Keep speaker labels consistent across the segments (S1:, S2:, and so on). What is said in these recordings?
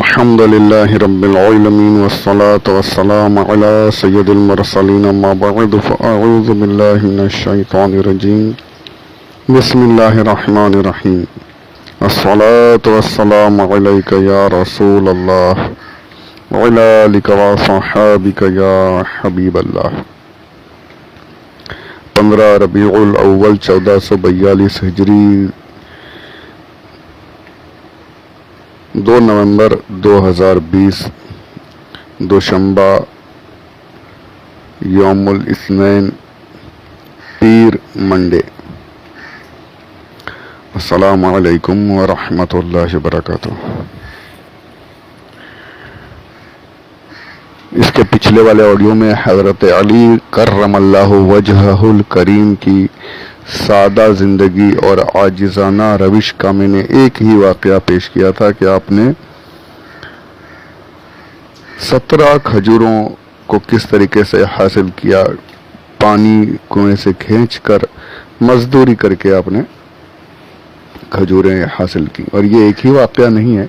S1: الحمد لله رب العالمين والصلاة والسلام على سيد المرسلين ما بعد فأعوذ بالله من الشيطان الرجيم بسم الله الرحمن الرحيم الصلاة والسلام عليك يا رسول الله وعلى آلك وصحابك يا حبيب الله 15 ربیع الاول 1442 ہجری 2 نومبر 2020 دوشنبہ یوم الاثنین پیر منڈے. السلام علیکم ورحمۃ اللہ وبرکاتہ. اس کے پچھلے والے آڈیو میں حضرت علی کرم اللہ وجہہ الکریم کی سادہ زندگی اور عاجزانہ روش کا میں نے ایک ہی واقعہ پیش کیا تھا کہ آپ نے 17 کھجوروں کو کس طریقے سے حاصل کیا. پانی کنویں سے کھینچ کر مزدوری کر کے آپ نے کھجوریں حاصل کی. اور یہ ایک ہی واقعہ نہیں ہے،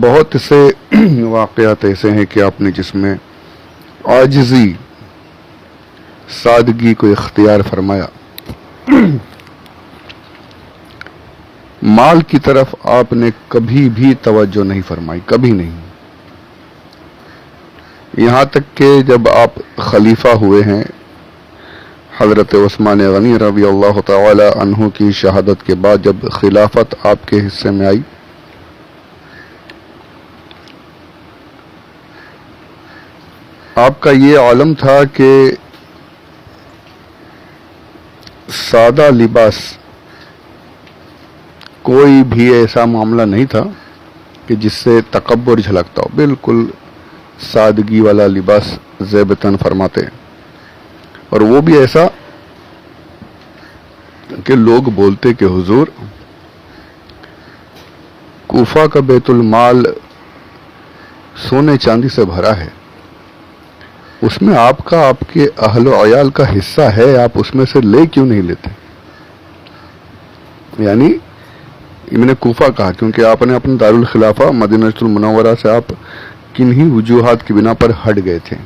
S1: بہت سے واقعات ایسے ہیں کہ آپ نے جس میں عاجزی سادگی کو اختیار فرمایا. مال کی طرف آپ نے کبھی بھی توجہ نہیں فرمائی، کبھی نہیں. یہاں تک کہ جب آپ خلیفہ ہوئے ہیں، حضرت عثمان غنی رضی اللہ تعالی عنہ کی شہادت کے بعد جب خلافت آپ کے حصے میں آئی، آپ کا یہ عالم تھا کہ سادہ لباس، کوئی بھی ایسا معاملہ نہیں تھا کہ جس سے تکبر جھلکتا ہو. بالکل سادگی والا لباس زیب تن فرماتے، اور وہ بھی ایسا کہ لوگ بولتے کہ حضور کوفہ کا بیت المال سونے چاندی سے بھرا ہے، اس میں آپ کے اہل و عیال کا حصہ ہے، آپ اس میں سے لے کیوں نہیں لیتے؟ یعنی ابن کوفہ کہا کیونکہ آپ نے اپنے دارالخلافہ مدینہ المنورہ سے آپ کنہی وجوہات کی بنا پر ہٹ گئے تھے.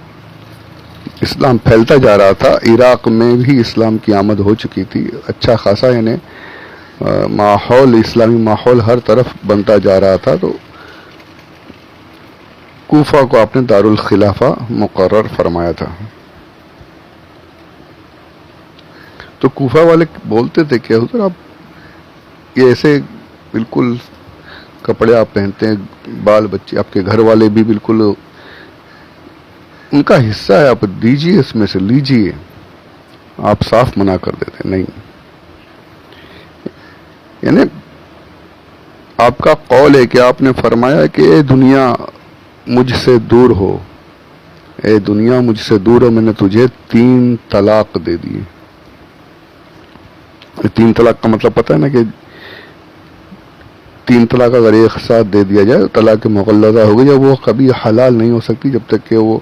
S1: اسلام پھیلتا جا رہا تھا، عراق میں بھی اسلام کی آمد ہو چکی تھی، اچھا خاصا یعنی ماحول، اسلامی ماحول ہر طرف بنتا جا رہا تھا. تو کوفہ کو آپ نے دارالخلافہ مقرر فرمایا تھا. تو کوفہ والے بولتے تھے کہ حضور آپ یہ ایسے بالکل کپڑے آپ پہنتے ہیں، بال بچے آپ کے گھر والے بھی بالکل ان کا حصہ ہے، آپ دیجئے، اس میں سے لیجئے. آپ صاف منع کر دیتے نہیں. یعنی آپ کا قول ہے کہ آپ نے فرمایا کہ اے دنیا مجھ سے دور ہو، اے دنیا مجھ سے دور ہو، میں نے تجھے 3 طلاق دے دیے. 3 طلاق کا مطلب پتہ ہے نا کہ 3 طلاق اگر ایک ساتھ دے دیا جائے تو طلاق مغلظہ ہو گئی، یا وہ کبھی حلال نہیں ہو سکتی جب تک کہ وہ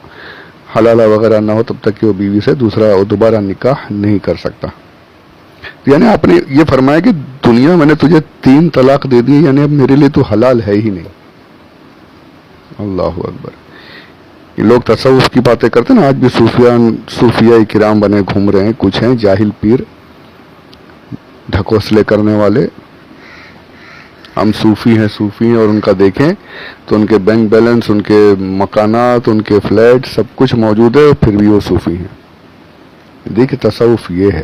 S1: حلالہ وغیرہ نہ ہو، تب تک کہ وہ بیوی سے دوبارہ نکاح نہیں کر سکتا. یعنی آپ نے یہ فرمایا کہ دنیا میں نے تجھے 3 طلاق دے دی، یعنی اب میرے لیے تو حلال ہے ہی نہیں. اللہ اکبر. یہ لوگ تصوف کی باتیں کرتے ہیں نا، آج بھی صوفیاء کرام بنے گھوم رہے ہیں. کچھ ہیں جاہل پیر، ڈھکوسلے کرنے والے. ہم صوفی ہیں اور ان کا دیکھیں تو ان کے بینک بیلنس، ان کے مکانات، ان کے فلیٹ سب کچھ موجود ہے، پھر بھی وہ صوفی ہیں. دیکھیں تصوف یہ ہے.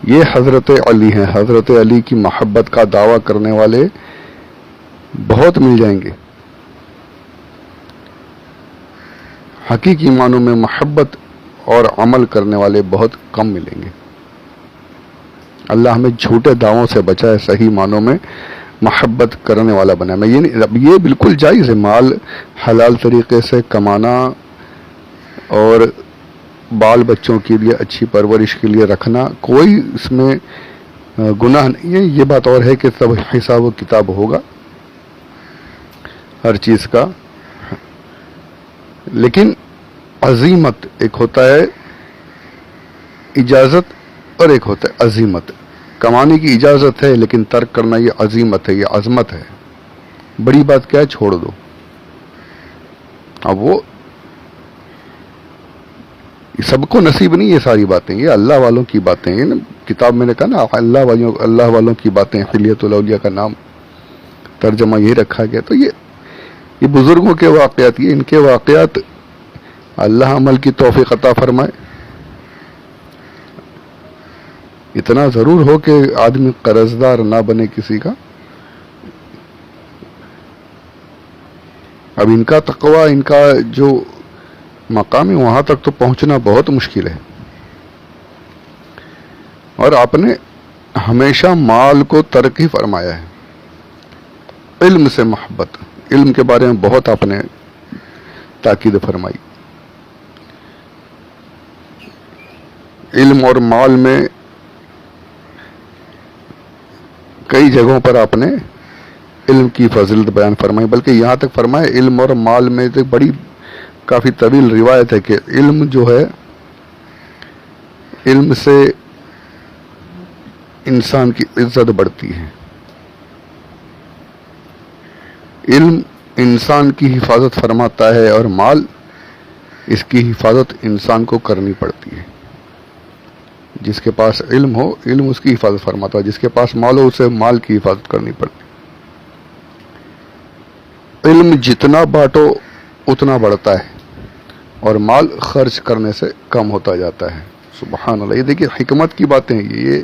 S1: یہ حضرت علی ہیں. حضرت علی کی محبت کا دعویٰ کرنے والے بہت مل جائیں گے. حقیقی معنوں میں محبت اور عمل کرنے والے بہت کم ملیں گے. اللہ ہمیں جھوٹے دعووں سے بچائے، صحیح معنوں میں محبت کرنے والا بنا. میں یہ بالکل جائز ہے، مال حلال طریقے سے کمانا اور بال بچوں کے لیے اچھی پرورش کے لیے رکھنا، کوئی اس میں گناہ نہیں ہے. یہ بات اور ہے کہ سب حساب و کتاب ہوگا ہر چیز کا. لیکن عزیمت ایک ہوتا ہے اجازت اور ایک ہوتا ہے عزیمت. کمانے کی اجازت ہے لیکن ترک کرنا یہ عزیمت ہے، یہ عظمت ہے. بڑی بات کیا ہے؟ چھوڑ دو. اب وہ سب کو نصیب نہیں یہ ساری باتیں، یہ اللہ والوں کی باتیں. یہ کتاب میں نے کہا نا اللہ والوں کی باتیں، حلیت الاولیاء کا نام ترجمہ یہ رکھا گیا. تو یہ بزرگوں کے واقعات، یہ ان کے واقعات، اللہ عمل کی توفیق عطا فرمائے. اتنا ضرور ہو کہ آدمی قرضدار نہ بنے کسی کا. اب ان کا تقوی، ان کا جو مقام ہے وہاں تک تو پہنچنا بہت مشکل ہے. اور آپ نے ہمیشہ مال کو ترقی فرمایا ہے. علم سے محبت، علم کے بارے میں بہت آپ نے تاکید فرمائی. علم اور مال میں کئی جگہوں پر آپ نے علم کی فضیلت بیان فرمائی، بلکہ یہاں تک فرمائے علم اور مال میں ایک بڑی کافی طویل روایت ہے کہ علم جو ہے، علم سے انسان کی عزت بڑھتی ہے. علم انسان کی حفاظت فرماتا ہے اور مال، اس کی حفاظت انسان کو کرنی پڑتی ہے. جس کے پاس علم ہو، علم اس کی حفاظت فرماتا ہے. جس کے پاس مال ہو، اسے مال کی حفاظت کرنی پڑتی ہے. علم جتنا بانٹو اتنا بڑھتا ہے اور مال خرچ کرنے سے کم ہوتا جاتا ہے. سبحان اللہ. یہ دیکھیے حکمت کی باتیں ہیں. یہ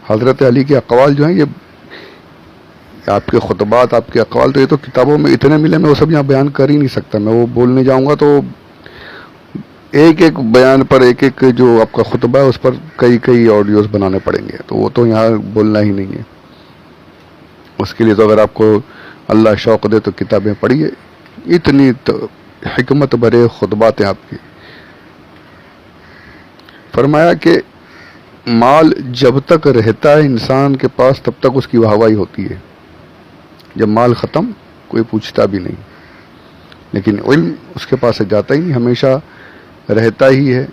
S1: حضرت علی کے اقوال جو ہیں، یہ آپ کے خطبات، آپ کے اقوال، تو یہ تو کتابوں میں اتنے ملے، میں وہ سب یہاں بیان کر ہی نہیں سکتا. میں وہ بولنے جاؤں گا تو ایک ایک بیان پر، ایک ایک جو آپ کا خطبہ ہے اس پر کئی آڈیوز بنانے پڑیں گے. تو وہ تو یہاں بولنا ہی نہیں ہے. اس کے لیے تو اگر آپ کو اللہ شوق دے تو کتابیں پڑھیے. اتنی حکمت بھرے خطبات ہیں آپ کی. فرمایا کہ مال جب تک رہتا ہے انسان کے پاس تب تک اس کی واہوائی ہوتی ہے. جب مال ختم کوئی پوچھتا بھی نہیں. لیکن علم اس کے پاس سے جاتا ہی نہیں، ہمیشہ رہتا ہی ہے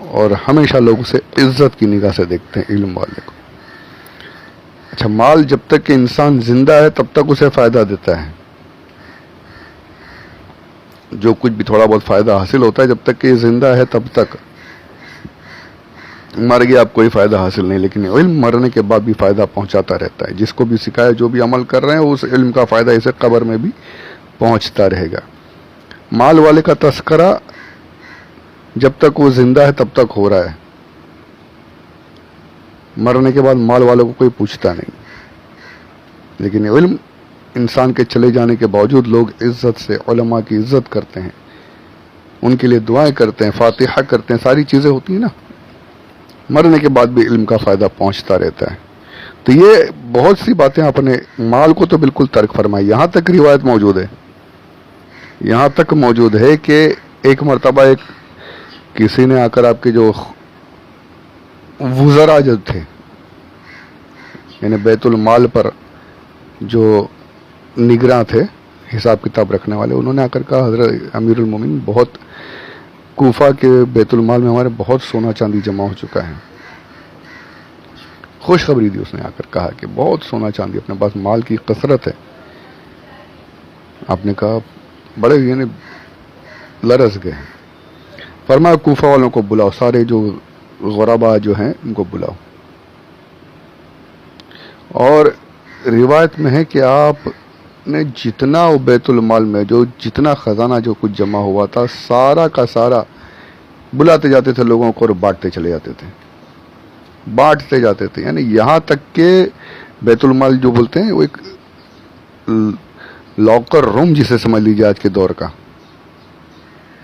S1: اور ہمیشہ لوگ اسے عزت کی نگاہ سے دیکھتے ہیں، علم والے کو. اچھا، مال جب تک کہ انسان زندہ ہے تب تک اسے فائدہ دیتا ہے. جو کچھ بھی تھوڑا بہت فائدہ حاصل ہوتا ہے جب تک کہ یہ زندہ ہے تب تک. مر گیا اب کوئی فائدہ حاصل نہیں. لیکن علم مرنے کے بعد بھی فائدہ پہنچاتا رہتا ہے. جس کو بھی سکھایا، جو بھی عمل کر رہے ہیں، اس علم کا فائدہ اسے قبر میں بھی پہنچتا رہے گا. مال والے کا تذکرہ جب تک وہ زندہ ہے تب تک ہو رہا ہے. مرنے کے بعد مال والوں کو کوئی پوچھتا نہیں. لیکن علم انسان کے چلے جانے کے باوجود لوگ عزت سے علماء کی عزت کرتے ہیں، ان کے لیے دعائیں کرتے ہیں، فاتحہ کرتے ہیں. ساری چیزیں ہوتی ہیں نا. مرنے کے بعد بھی علم کا فائدہ پہنچتا رہتا ہے. تو یہ بہت سی باتیں آپ نے مال کو تو بالکل ترک فرمائی. یہاں تک روایت موجود ہے، یہاں تک موجود ہے کہ ایک مرتبہ کسی نے آ کر آپ کے جو وزراء جو تھے، یعنی بیت المال پر جو نگراں تھے، حساب کتاب رکھنے والے، انہوں نے آ کر کہا حضرت امیر المومنین، بہت کوفہ کے بیت المال میں ہمارے بہت سونا چاندی جمع ہو چکا ہے. خوشخبری دی اس نے آ کر کہا کہ بہت سونا چاندی اپنے پاس، مال کی کثرت ہے. آپ نے کہا بڑے یعنی لرز گئے. فرمایا کوفہ والوں کو بلاؤ، سارے جو غربا جو ہیں ان کو بلاؤ. اور روایت میں ہے کہ آپ نے جتنا بیت المال میں جو جتنا خزانہ جو کچھ جمع ہوا تھا، سارا کا سارا بلاتے جاتے تھے لوگوں کو اور بانٹتے چلے جاتے تھے، بانٹتے جاتے تھے. یعنی یہاں تک کہ بیت المال جو بولتے ہیں وہ ایک لاکر روم جسے سمجھ لیجیے آج کے دور کا،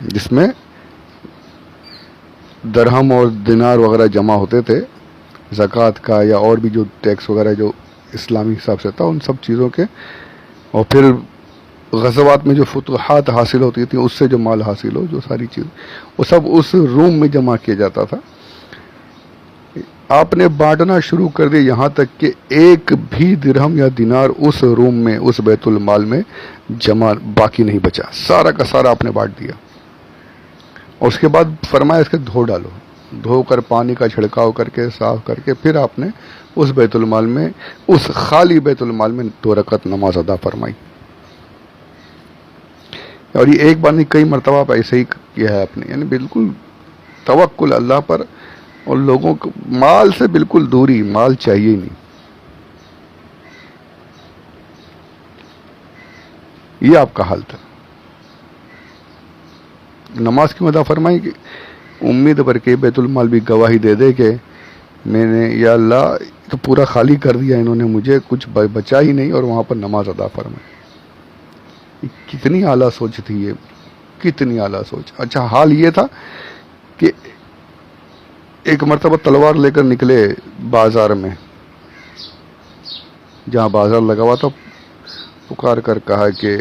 S1: جس میں درہم اور دینار وغیرہ جمع ہوتے تھے زکوٰۃ کا یا اور بھی جو ٹیکس وغیرہ جو اسلامی حساب سے تھا ان سب چیزوں کے. اور پھر غزوات میں جو فتوحات حاصل ہوتی تھیں اس سے جو مال حاصل ہو، جو ساری چیز وہ سب اس روم میں جمع کیا جاتا تھا. آپ نے بانٹنا شروع کر دیا یہاں تک کہ ایک بھی درہم یا دینار اس روم میں، اس بیت المال میں جمع باقی نہیں بچا. سارا کا سارا آپ نے بانٹ دیا. اور اس کے بعد فرمایا اس کے دھو ڈالو. دھو کر پانی کا چھڑکاؤ کر کے صاف کر کے پھر آپ نے اس بیت المال میں، اس خالی بیت المال میں 2 رکعت نماز ادا فرمائی. اور یہ ایک بار نہیں، کئی مرتبہ آپ ایسے ہی کیا ہے آپ نے. یعنی بالکل توکل اللہ پر، اور لوگوں کو مال سے بالکل دوری، مال چاہیے ہی نہیں. یہ آپ کا حال تھا. نماز کی ادا فرمائی کہ امید پر کے بیت المال بھی گواہی دے دے کہ میں نے، یا اللہ تو پورا خالی کر دیا انہوں نے، مجھے کچھ بچا ہی نہیں، اور وہاں پر نماز ادا فرمائی. کتنی اعلیٰ سوچ تھی یہ، کتنی اعلیٰ سوچ. اچھا حال یہ تھا کہ ایک مرتبہ تلوار لے کر نکلے بازار میں، جہاں بازار لگا ہوا تھا، پکار کر کہا کہ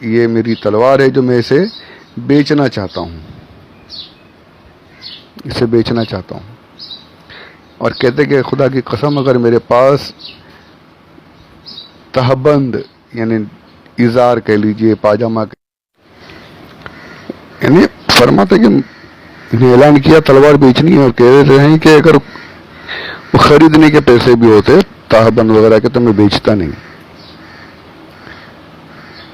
S1: یہ میری تلوار ہے جو میں اسے بیچنا چاہتا ہوں، اسے بیچنا چاہتا ہوں. اور کہتے کہ خدا کی قسم اگر میرے پاس تہبند یعنی ازار کہہ لیجئے، پاجامہ، یعنی فرماتے کہ انہیں اعلان کیا تلوار بیچنی ہے، اور کہہ رہے ہیں کہ اگر خریدنے کے پیسے بھی ہوتے تہبند وغیرہ کے تو میں بیچتا نہیں.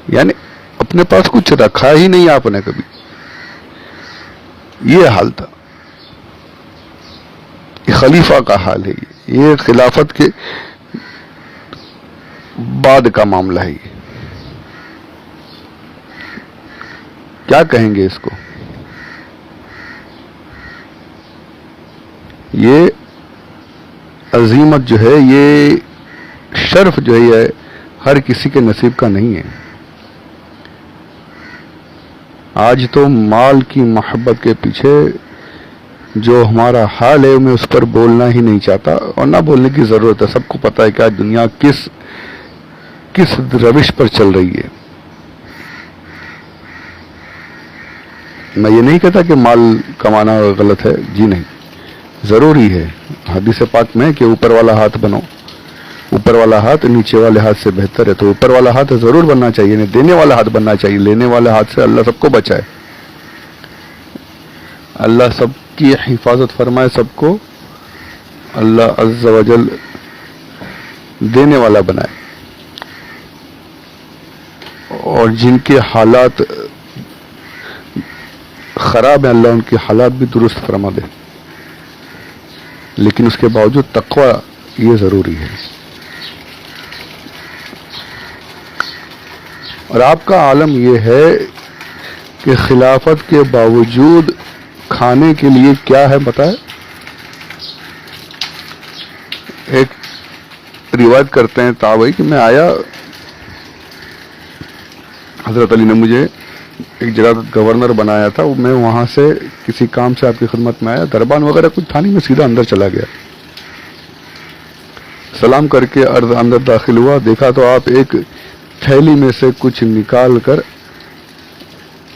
S1: یعنی اپنے پاس کچھ رکھا ہی نہیں آپ نے کبھی. یہ حال تھا. یہ خلیفہ کا حال ہے. یہ خلافت کے بعد کا معاملہ ہے. کیا کہیں گے اس کو؟ یہ عظیمت جو ہے، یہ شرف جو ہے، یہ ہر کسی کے نصیب کا نہیں ہے. آج تو مال کی محبت کے پیچھے جو ہمارا حال ہے، میں اس پر بولنا ہی نہیں چاہتا، اور نہ بولنے کی ضرورت ہے. سب کو پتا ہے کہ آج دنیا کس روش پر چل رہی ہے. میں یہ نہیں کہتا کہ مال کمانا غلط ہے، جی نہیں، ضروری ہے. حدیث پاک میں کہ اوپر والا ہاتھ بنو، اوپر والا ہاتھ نیچے والے ہاتھ سے بہتر ہے. تو اوپر والا ہاتھ ضرور بننا چاہیے، یعنی دینے والا ہاتھ بننا چاہیے. لینے والے ہاتھ سے اللہ سب کو بچائے، اللہ سب کی حفاظت فرمائے، سب کو اللہ عز و جل دینے والا بنائے. اور جن کے حالات خراب ہیں، اللہ ان کے حالات بھی درست فرما دے. لیکن اس کے باوجود تقوی یہ ضروری ہے. اور آپ کا عالم یہ ہے کہ خلافت کے باوجود کھانے کے لیے کیا ہے بتائے. ایک روایت کرتے ہیں تابعی کہ میں آیا، حضرت علی نے مجھے ایک جگہ گورنر بنایا تھا، میں وہاں سے کسی کام سے آپ کی خدمت میں آیا، دربان وغیرہ کچھ تھا نہیں، میں سیدھا اندر چلا گیا. سلام کر کے عرض اندر داخل ہوا، دیکھا تو آپ ایک تھیلی میں سے کچھ نکال کر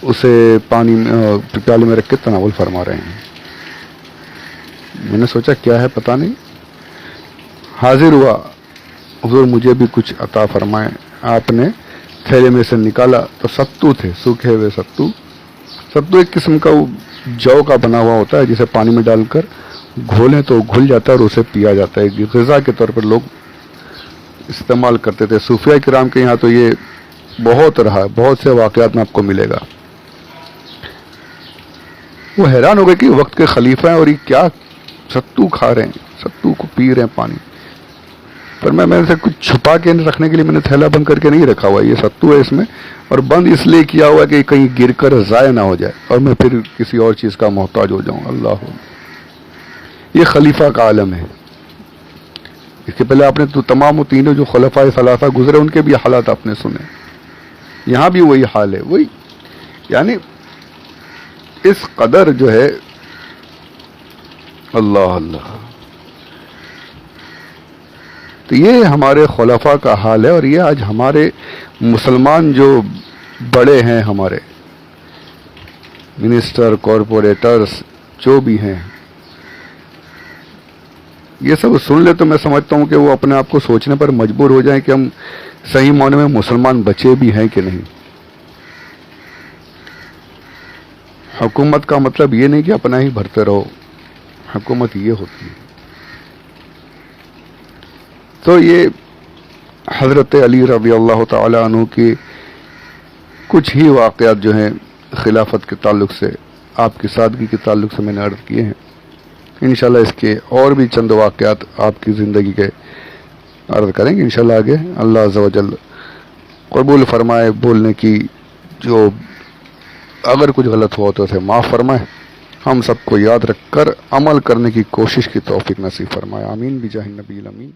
S1: اسے پانی میں پیالے میں رکھ کے تناول فرما رہے ہیں. میں نے سوچا کیا ہے پتہ نہیں. حاضر ہوا، حضور مجھے بھی کچھ عطا فرمائے. آپ نے تھیلے میں سے نکالا تو ستو تھے، سوکھے ہوئے ستو. ستو ایک قسم کا جو کا بنا ہوا ہوتا ہے، جسے پانی میں ڈال کر گھولیں تو گھل جاتا ہے اور اسے پیا جاتا ہے. غذا کے طور پر لوگ استعمال کرتے تھے. صوفیہ کرام کے یہاں تو یہ بہت رہا، بہت سے واقعات میں آپ کو ملے گا. وہ حیران ہو گئے کہ وقت کے خلیفہ ہیں اور یہ کیا ستو کھا رہے ہیں، ستو کو پی رہے ہیں پانی. پر میں سے کچھ چھپا کے رکھنے کے لیے میں نے تھیلا بند کر کے نہیں رکھا ہوا. یہ ستو ہے اس میں، اور بند اس لیے کیا ہوا کہ کہیں گر کر ضائع نہ ہو جائے اور میں پھر کسی اور چیز کا محتاج ہو جاؤں. اللہ، یہ خلیفہ کا عالم ہے. اس کے پہلے آپ نے تو تمام تینوں جو خلفائے ثلاثہ گزرے ان کے بھی حالات آپ نے سنے. یہاں بھی وہی حال ہے. وہی یعنی اس قدر جو ہے، اللہ اللہ. تو یہ ہمارے خلفاء کا حال ہے. اور یہ آج ہمارے مسلمان جو بڑے ہیں، ہمارے منسٹر، کارپوریٹرز جو بھی ہیں، یہ سب سن لے تو میں سمجھتا ہوں کہ وہ اپنے آپ کو سوچنے پر مجبور ہو جائیں کہ ہم صحیح معنی میں مسلمان بچے بھی ہیں کہ نہیں. حکومت کا مطلب یہ نہیں کہ اپنا ہی بھرتے رہو. حکومت یہ ہوتی ہے. تو یہ حضرت علی رضی اللہ تعالی عنہ کی کچھ ہی واقعات جو ہیں خلافت کے تعلق سے، آپ کی سادگی کے تعلق سے میں نے عرض کیے ہیں. انشاءاللہ اس کے اور بھی چند واقعات آپ کی زندگی کے عرض کریں گے انشاءاللہ آگے. اللہ عز و جل قبول فرمائے بولنے کی، جو اگر کچھ غلط ہوا تو اسے معاف فرمائے، ہم سب کو یاد رکھ کر عمل کرنے کی کوشش کی توفیق نصیب فرمائے. آمین بجاہ النبی الامین.